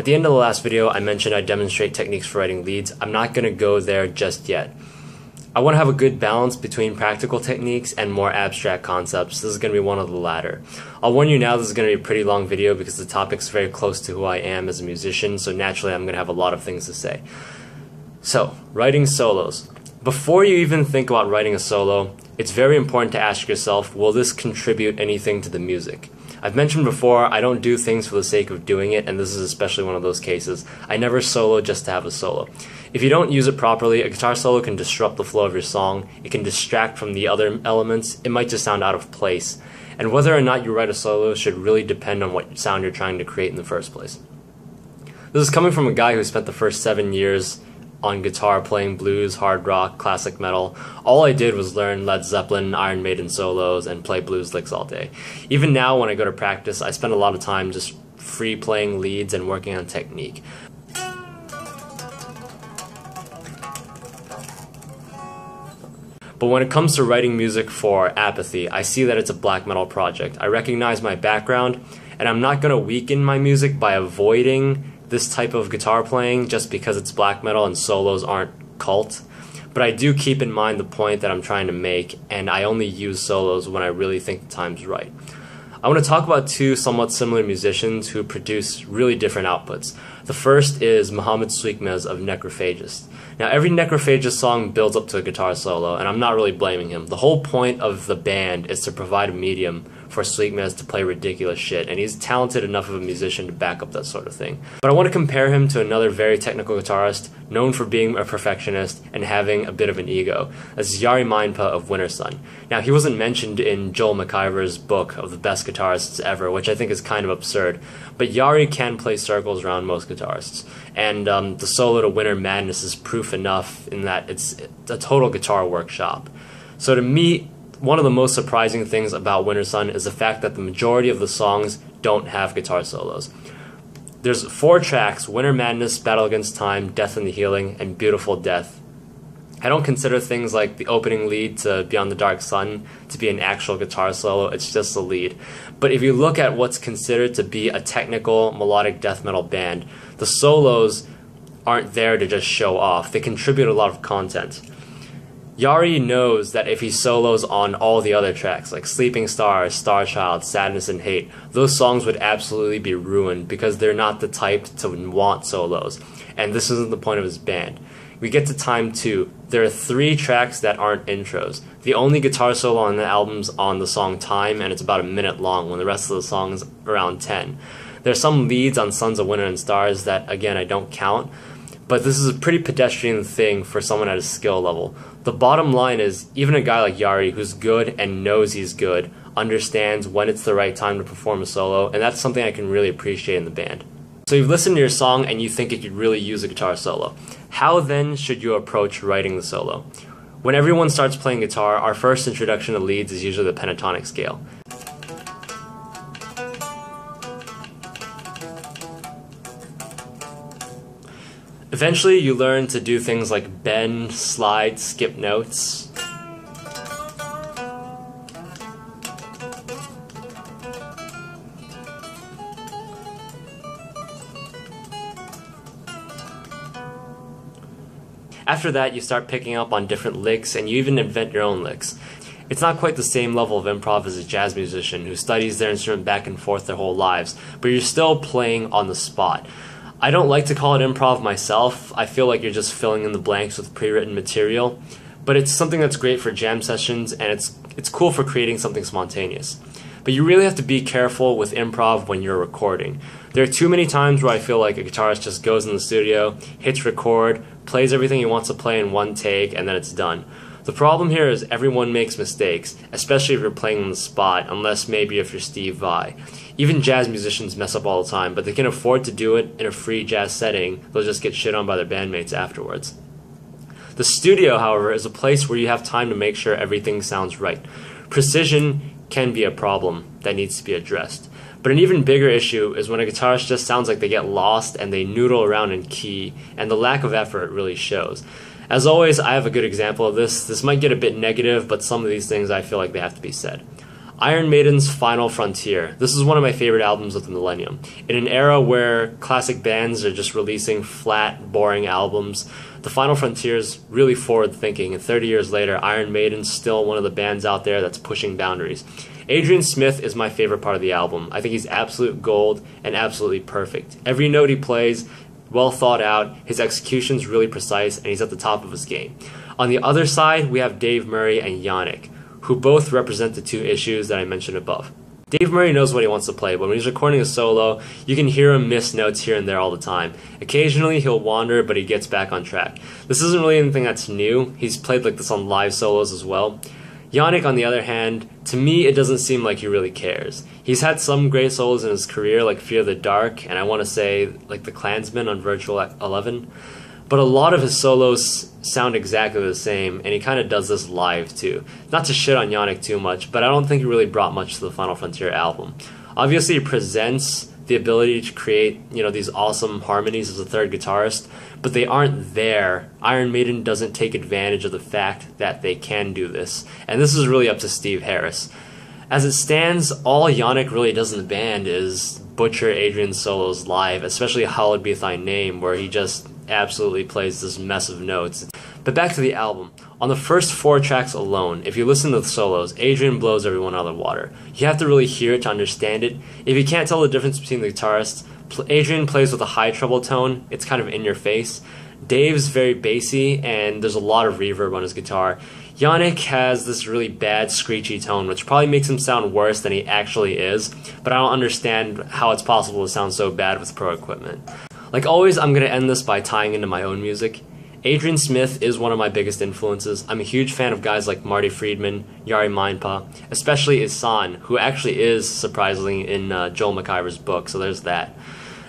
the end of the last video, I mentioned I demonstrate techniques for writing leads. I'm not going to go there just yet. I want to have a good balance between practical techniques and more abstract concepts. This is going to be one of the latter. I'll warn you now, this is going to be a pretty long video because the topic's very close to who I am as a musician, so naturally I'm going to have a lot of things to say. So, writing solos. Before you even think about writing a solo, it's very important to ask yourself, will this contribute anything to the music? I've mentioned before, I don't do things for the sake of doing it, and this is especially one of those cases. I never solo just to have a solo. If you don't use it properly, a guitar solo can disrupt the flow of your song, it can distract from the other elements, it might just sound out of place. And whether or not you write a solo should really depend on what sound you're trying to create in the first place. This is coming from a guy who spent the first 7 years on guitar playing blues, hard rock, classic metal. All I did was learn Led Zeppelin, Iron Maiden solos, and play blues licks all day. Even now when I go to practice, I spend a lot of time just free playing leads and working on technique. But when it comes to writing music for Apathy, I see that it's a black metal project. I recognize my background, and I'm not going to weaken my music by avoiding this type of guitar playing just because it's black metal and solos aren't cult. But I do keep in mind the point that I'm trying to make, and I only use solos when I really think the time's right. I want to talk about two somewhat similar musicians who produce really different outputs. The first is Mohammed Sweetmez of Necrophagist. Now, every Necrophagist song builds up to a guitar solo, and I'm not really blaming him. The whole point of the band is to provide a medium for Sweetmez to play ridiculous shit, and he's talented enough of a musician to back up that sort of thing. But I want to compare him to another very technical guitarist, known for being a perfectionist and having a bit of an ego. That's Jari Mindpa of Wintersun. Now, he wasn't mentioned in Joel McIver's book of the best guitarists ever, which I think is kind of absurd, but Jari can play circles around most guitarists. And the solo to Winter Madness is proof enough in that it's a total guitar workshop. So to me, one of the most surprising things about Wintersun is the fact that the majority of the songs don't have guitar solos. There's 4 tracks: Winter Madness, Battle Against Time, Death and the Healing, and Beautiful Death. I don't consider things like the opening lead to Beyond the Dark Sun to be an actual guitar solo, it's just a lead. But if you look at what's considered to be a technical melodic death metal band, the solos aren't there to just show off, they contribute a lot of content. Jari knows that if he solos on all the other tracks, like Sleeping Stars, Star Child, Sadness and Hate, those songs would absolutely be ruined because they're not the type to want solos. And this isn't the point of his band. We get to Time 2. There are 3 tracks that aren't intros. The only guitar solo on the album's on the song Time, and it's about a minute long, when the rest of the song is around 10. There's some leads on Sons of Winter and Stars that, again, I don't count, but this is a pretty pedestrian thing for someone at his skill level. The bottom line is, even a guy like Jari, who's good and knows he's good, understands when it's the right time to perform a solo, and that's something I can really appreciate in the band. So you've listened to your song and you think it could really use a guitar solo. How then should you approach writing the solo? When everyone starts playing guitar, our first introduction to leads is usually the pentatonic scale. Eventually, you learn to do things like bend, slide, skip notes. After that, you start picking up on different licks, and you even invent your own licks. It's not quite the same level of improv as a jazz musician who studies their instrument back and forth their whole lives, but you're still playing on the spot. I don't like to call it improv myself. I feel like you're just filling in the blanks with pre-written material, but it's something that's great for jam sessions, and it's cool for creating something spontaneous. But you really have to be careful with improv when you're recording. There are too many times where I feel like a guitarist just goes in the studio, hits record, plays everything he wants to play in one take, and then it's done. The problem here is everyone makes mistakes, especially if you're playing on the spot, unless maybe if you're Steve Vai. Even jazz musicians mess up all the time, but they can afford to do it in a free jazz setting. They'll just get shit on by their bandmates afterwards. The studio, however, is a place where you have time to make sure everything sounds right. Precision can be a problem that needs to be addressed. But an even bigger issue is when a guitarist just sounds like they get lost and they noodle around in key, and the lack of effort really shows. As always, I have a good example of this. This might get a bit negative, but some of these things I feel like they have to be said. Iron Maiden's Final Frontier. This is one of my favorite albums of the millennium. In an era where classic bands are just releasing flat, boring albums, the Final Frontier is really forward-thinking, and 30 years later, Iron Maiden's still one of the bands out there that's pushing boundaries. Adrian Smith is my favorite part of the album. I think he's absolute gold and absolutely perfect. Every note he plays, well thought out, his execution's really precise, and he's at the top of his game. On the other side, we have Dave Murray and Janick, who both represent the two issues that I mentioned above. Dave Murray knows what he wants to play, but when he's recording a solo, you can hear him miss notes here and there all the time. Occasionally he'll wander, but he gets back on track. This isn't really anything that's new. He's played like this on live solos as well. Janick, on the other hand, to me it doesn't seem like he really cares. He's had some great solos in his career, like Fear the Dark, and I want to say like The Klansman on Virtual 11. But a lot of his solos sound exactly the same, and he kind of does this live too. Not to shit on Janick too much, but I don't think he really brought much to the Final Frontier album. Obviously, he presents the ability to create, these awesome harmonies as a third guitarist, but they aren't there. Iron Maiden doesn't take advantage of the fact that they can do this, and this is really up to Steve Harris. As it stands, all Janick really does in the band is butcher Adrian's solos live, especially Hallowed Be Thy Name, where he just absolutely plays this mess of notes. But back to the album. On the first 4 tracks alone, if you listen to the solos, Adrian blows everyone out of the water. You have to really hear it to understand it. If you can't tell the difference between the guitarists, Adrian plays with a high treble tone. It's kind of in your face. Dave's very bassy, and there's a lot of reverb on his guitar. Janick has this really bad screechy tone, which probably makes him sound worse than he actually is, but I don't understand how it's possible to sound so bad with pro equipment. Like always, I'm going to end this by tying into my own music. Adrian Smith is one of my biggest influences. I'm a huge fan of guys like Marty Friedman, Yari Mindpa, especially Ihsahn, who actually is, surprisingly, in Joel McIver's book, so there's that.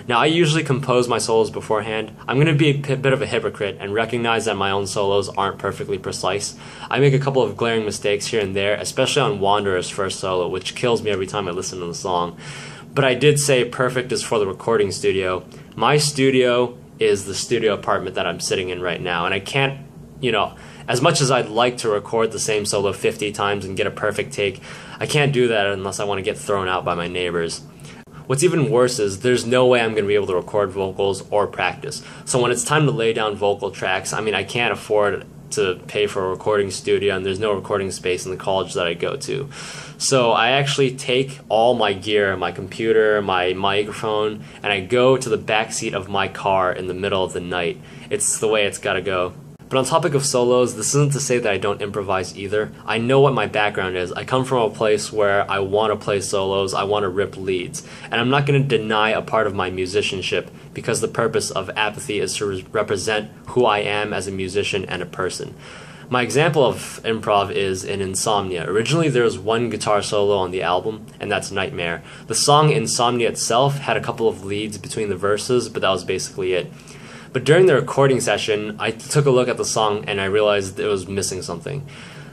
Now, I usually compose my solos beforehand. I'm going to be a bit of a hypocrite and recognize that my own solos aren't perfectly precise. I make a couple of glaring mistakes here and there, especially on Wanderer's first solo, which kills me every time I listen to the song. But I did say perfect is for the recording studio. My studio is the studio apartment that I'm sitting in right now, and I can't, as much as I'd like to record the same solo 50 times and get a perfect take, I can't do that unless I want to get thrown out by my neighbors. What's even worse is there's no way I'm going to be able to record vocals or practice. So when it's time to lay down vocal tracks, I can't afford to pay for a recording studio, and there's no recording space in the college that I go to. So I actually take all my gear, my computer, my microphone, and I go to the back seat of my car in the middle of the night. It's the way it's gotta go. But on topic of solos, this isn't to say that I don't improvise either. I know what my background is. I come from a place where I want to play solos, I want to rip leads, and I'm not going to deny a part of my musicianship because the purpose of Apathy is to represent who I am as a musician and a person. My example of improv is in Insomnia. Originally there was one guitar solo on the album, and that's Nightmare. The song Insomnia itself had a couple of leads between the verses, but that was basically it. But during the recording session, I took a look at the song and I realized it was missing something.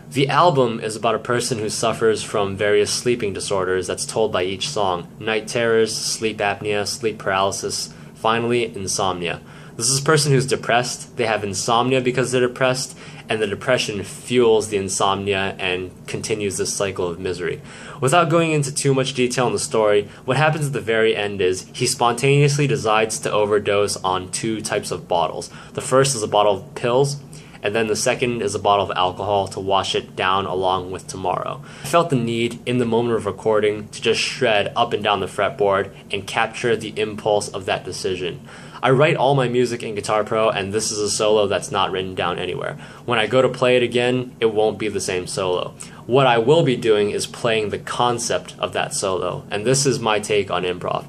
The album is about a person who suffers from various sleeping disorders that's told by each song. Night terrors, sleep apnea, sleep paralysis, finally, insomnia. This is a person who's depressed. They have insomnia because they're depressed, and the depression fuels the insomnia and continues this cycle of misery. Without going into too much detail in the story, what happens at the very end is he spontaneously decides to overdose on 2 types of bottles. The first is a bottle of pills, and then the second is a bottle of alcohol to wash it down along with tomorrow. I felt the need in the moment of recording to just shred up and down the fretboard and capture the impulse of that decision. I write all my music in Guitar Pro, and this is a solo that's not written down anywhere. When I go to play it again, it won't be the same solo. What I will be doing is playing the concept of that solo, and this is my take on improv.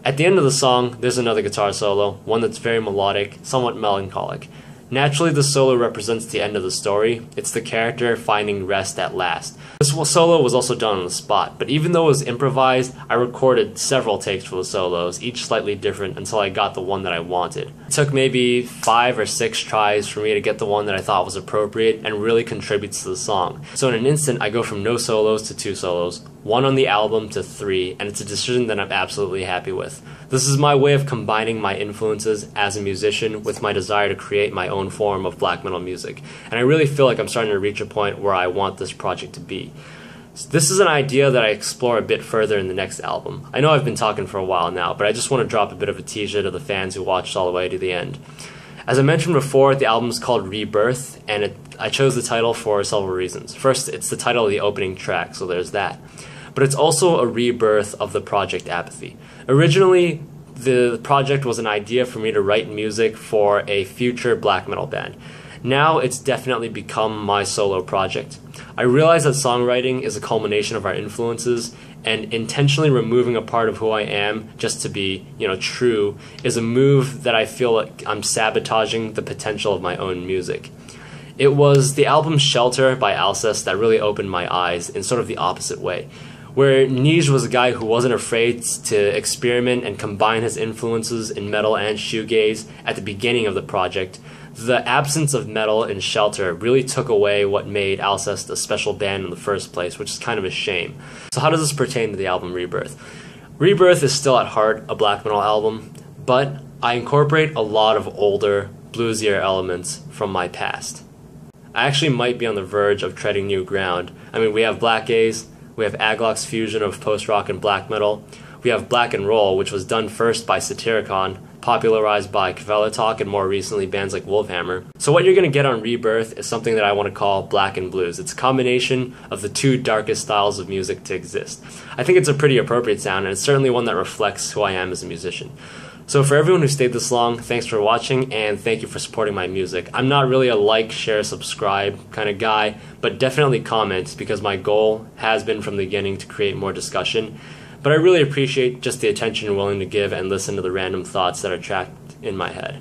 At the end of the song, there's another guitar solo, one that's very melodic, somewhat melancholic. Naturally, the solo represents the end of the story. It's the character finding rest at last. This solo was also done on the spot, but even though it was improvised, I recorded several takes for the solos, each slightly different until I got the one that I wanted. It took maybe 5 or 6 tries for me to get the one that I thought was appropriate and really contributes to the song. So in an instant, I go from no solos to 2 solos, 1 on the album to 3, and it's a decision that I'm absolutely happy with. This is my way of combining my influences as a musician with my desire to create my own form of black metal music, and I really feel like I'm starting to reach a point where I want this project to be. So this is an idea that I explore a bit further in the next album. I know I've been talking for a while now, but I just want to drop a bit of a teaser to the fans who watched all the way to the end. As I mentioned before, the album is called Rebirth, and I chose the title for several reasons. First, it's the title of the opening track, so there's that. But it's also a rebirth of the project Apathy. Originally, the project was an idea for me to write music for a future black metal band. Now it's definitely become my solo project. I realize that songwriting is a culmination of our influences, and intentionally removing a part of who I am just to be, true, is a move that I feel like I'm sabotaging the potential of my own music. It was the album Shelter by Alcest that really opened my eyes in sort of the opposite way, where Nij was a guy who wasn't afraid to experiment and combine his influences in metal and shoegaze at the beginning of the project. The absence of metal in Shelter really took away what made Alcest a special band in the first place, which is kind of a shame. So how does this pertain to the album Rebirth? Rebirth is still at heart a black metal album, but I incorporate a lot of older, bluesier elements from my past. I actually might be on the verge of treading new ground. I mean, we have Black Gaze, we have Aglock's fusion of post-rock and black metal, we have Black and Roll, which was done first by Satyricon, popularized by Kvelertak and more recently bands like Wolfhammer. So what you're going to get on Rebirth is something that I want to call black and blues. It's a combination of the two darkest styles of music to exist. I think it's a pretty appropriate sound, and it's certainly one that reflects who I am as a musician. So for everyone who stayed this long, thanks for watching, and thank you for supporting my music. I'm not really a like, share, subscribe kind of guy, but definitely comment, because my goal has been from the beginning to create more discussion. But I really appreciate just the attention you're willing to give and listen to the random thoughts that are trapped in my head.